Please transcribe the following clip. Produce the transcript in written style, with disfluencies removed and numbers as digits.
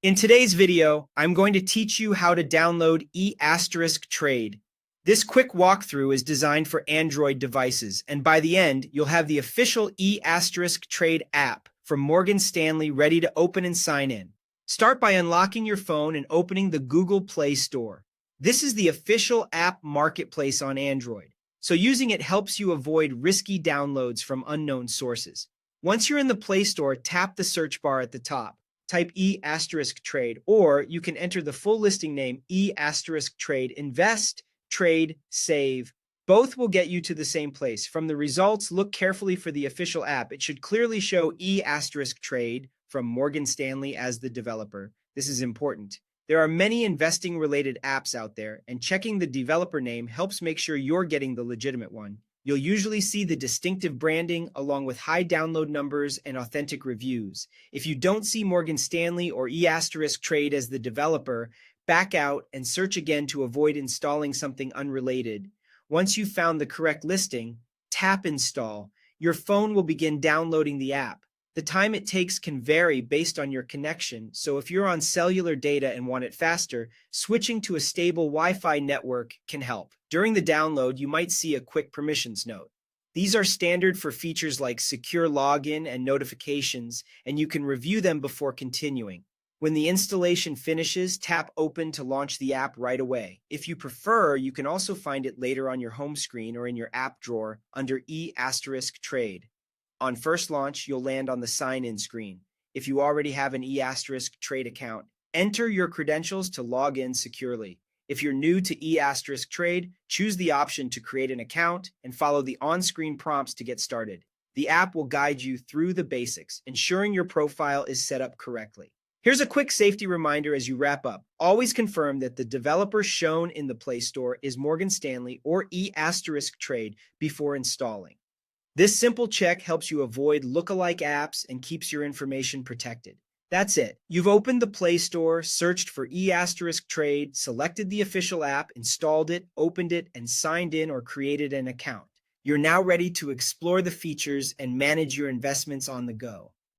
In today's video, I'm going to teach you how to download ETRADE. This quick walkthrough is designed for Android devices, and by the end, you'll have the official ETRADE app from Morgan Stanley ready to open and sign in. Start by unlocking your phone and opening the Google Play Store. This is the official app marketplace on Android, so using it helps you avoid risky downloads from unknown sources. Once you're in the Play Store, tap the search bar at the top. Type E*trade, or you can enter the full listing name E*trade, invest, trade, save. Both will get you to the same place. From the results, look carefully for the official app. It should clearly show E*trade from Morgan Stanley as the developer. This is important. There are many investing-related apps out there, and checking the developer name helps make sure you're getting the legitimate one. You'll usually see the distinctive branding along with high download numbers and authentic reviews. If you don't see Morgan Stanley or E*trade as the developer, back out and search again to avoid installing something unrelated. Once you've found the correct listing, tap Install. Your phone will begin downloading the app. The time it takes can vary based on your connection, so if you're on cellular data and want it faster, switching to a stable Wi-Fi network can help. During the download, you might see a quick permissions note. These are standard for features like secure login and notifications, and you can review them before continuing. When the installation finishes, tap Open to launch the app right away. If you prefer, you can also find it later on your home screen or in your app drawer under E*trade. On first launch, you'll land on the sign-in screen. If you already have an E*trade account, enter your credentials to log in securely. If you're new to E*trade, choose the option to create an account and follow the on-screen prompts to get started. The app will guide you through the basics, ensuring your profile is set up correctly. Here's a quick safety reminder as you wrap up. Always confirm that the developer shown in the Play Store is Morgan Stanley or E*trade before installing. This simple check helps you avoid lookalike apps and keeps your information protected. That's it. You've opened the Play Store, searched for E*trade, selected the official app, installed it, opened it, and signed in or created an account. You're now ready to explore the features and manage your investments on the go.